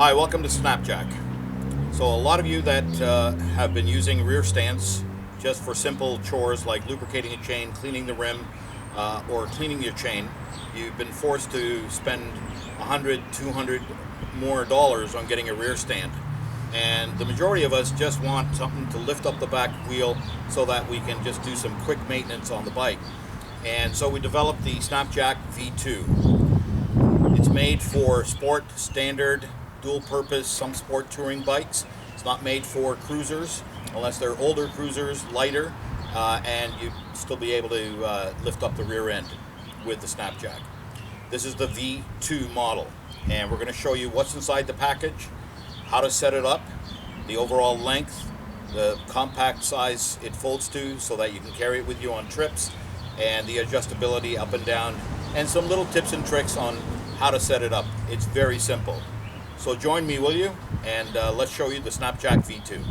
Hi, welcome to Snapjack. So a lot of you that have been using rear stands just for simple chores like lubricating a chain, cleaning the rim, or cleaning your chain, you've been forced to spend $100, $200 more on getting a rear stand. And the majority of us just want something to lift up the back wheel so that we can just do some quick maintenance on the bike. And so we developed the Snapjack V2. It's made for sport, standard, dual purpose, some sport touring bikes. It's not made for cruisers unless they're older cruisers, lighter, and you'd still be able to lift up the rear end with the Snapjack. This is the V2 model, and we're going to show you what's inside the package, how to set it up, the overall length, the compact size it folds to so that you can carry it with you on trips, and the adjustability up and down, and some little tips and tricks on how to set it up. It's very simple. So join me, will you? And let's show you the Snapjack V2.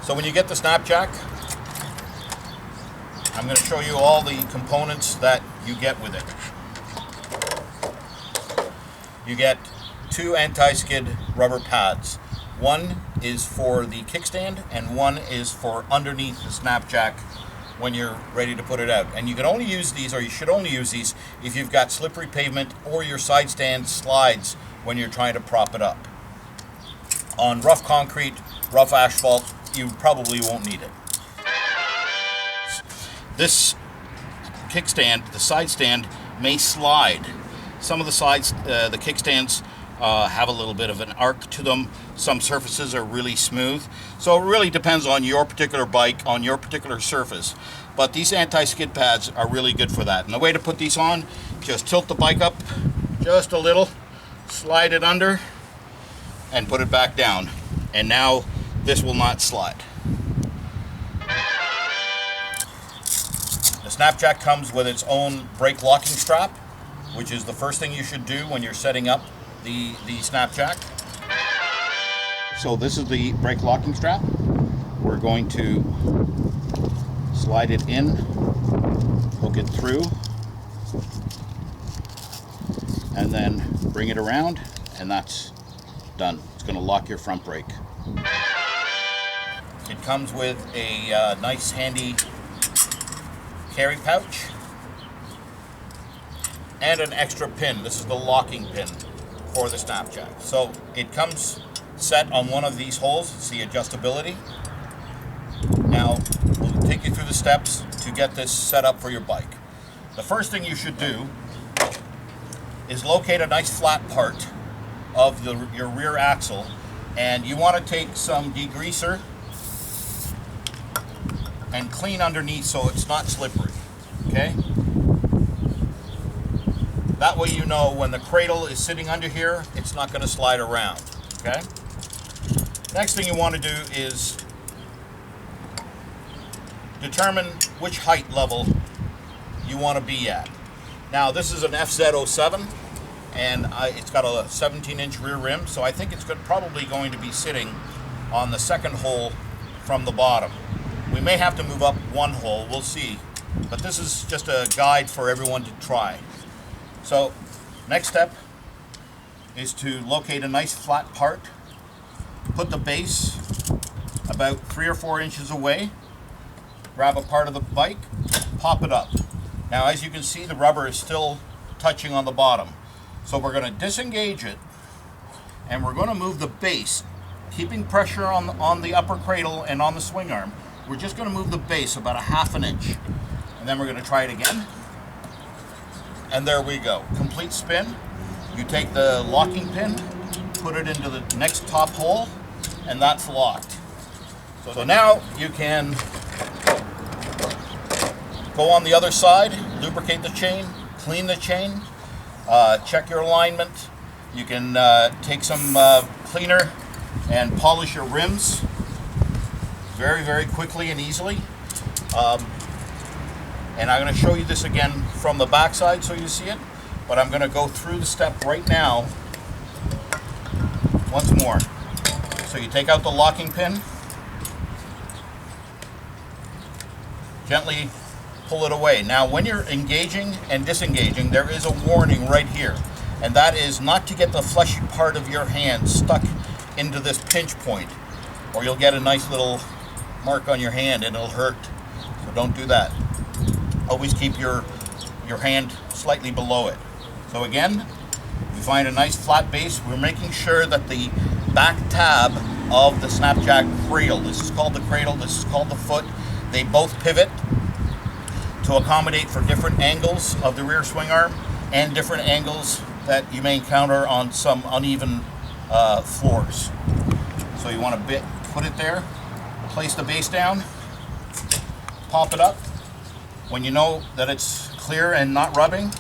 So when you get the Snapjack, I'm going to show you all the components that you get with it. You get two anti-skid rubber pads. One is for the kickstand and one is for underneath the Snapjack when you're ready to put it out. And you can only use these, or you should only use these, if you've got slippery pavement or your side stand slides when you're trying to prop it up. On rough concrete, rough asphalt, you probably won't need it. This kickstand, the side stand, may slide. Some of the sides, the kickstands have a little bit of an arc to them. Some surfaces are really smooth. So it really depends on your particular bike, on your particular surface. But these anti-skid pads are really good for that. And the way to put these on, just tilt the bike up just a little, slide it under, and put it back down. And now this will not slide. The Snapjack comes with its own brake locking strap, which is the first thing you should do when you're setting up the Snapjack. So this is the brake locking strap. We're going to slide it in, hook it through, and then bring it around, and that's done. It's going to lock your front brake. It comes with a nice handy carry pouch and an extra pin. This is the locking pin for the Snapjack. So it comes set on one of these holes. It's the adjustability. Now we'll take you through the steps to get this set up for your bike. The first thing you should do is locate a nice flat part of your rear axle, and you want to take some degreaser and clean underneath so it's not slippery. Okay? That way you know when the cradle is sitting under here, it's not going to slide around. Okay? Next thing you want to do is determine which height level you want to be at. Now this is an FZ07, and it's got a 17-inch rear rim, so I think it's probably going to be sitting on the second hole from the bottom. We may have to move up one hole, we'll see. But this is just a guide for everyone to try. So, next step is to locate a nice flat part, put the base about 3 or 4 inches away, grab a part of the bike, pop it up. Now as you can see, the rubber is still touching on the bottom. So we're going to disengage it, and we're going to move the base, keeping pressure on the upper cradle and on the swing arm. We're just going to move the base about 1/2 inch. And then we're going to try it again. And there we go. Complete spin. You take the locking pin, put it into the next top hole, and that's locked. So now you can go on the other side, lubricate the chain, clean the chain, check your alignment. You can take some cleaner and polish your rims very, very quickly and easily. And I'm going to show you this again from the back side so you see it, but I'm going to go through the step right now once more. So you take out the locking pin, gently pull it away. Now when you're engaging and disengaging, there is a warning right here, and that is not to get the fleshy part of your hand stuck into this pinch point, or you'll get a nice little mark on your hand and it'll hurt. So don't do that. Always keep your hand slightly below it. So again, we find a nice flat base. We're making sure that the back tab of the Snapjack cradle, this is called the cradle, this is called the foot, they both pivot to accommodate for different angles of the rear swing arm and different angles that you may encounter on some uneven floors. So you want to put it there, place the base down, pop it up. When you know that it's clear and not rubbing,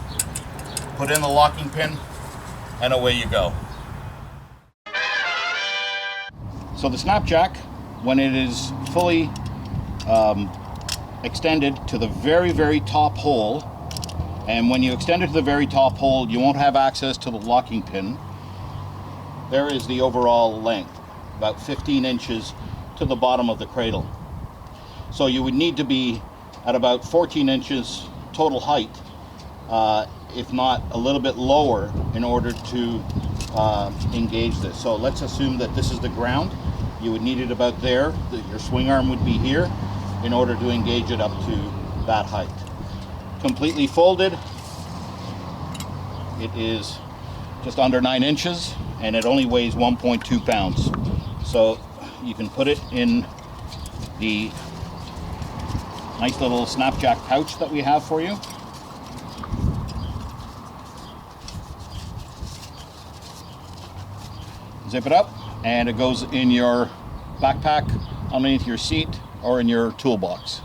put in the locking pin and away you go. So the Snapjack, when it is fully extended to the very, very top hole, and when you extend it to the very top hole, you won't have access to the locking pin. There is the overall length, about 15 inches to the bottom of the cradle. So you would need to be at about 14 inches total height, if not a little bit lower, in order to engage this. So let's assume that this is the ground. You would need it about there. Your swing arm would be here in order to engage it up to that height. Completely folded, it is just under 9 inches and it only weighs 1.2 pounds. So you can put it in the nice little Snapjack pouch that we have for you. Zip it up and it goes in your backpack, underneath your seat, or in your toolbox.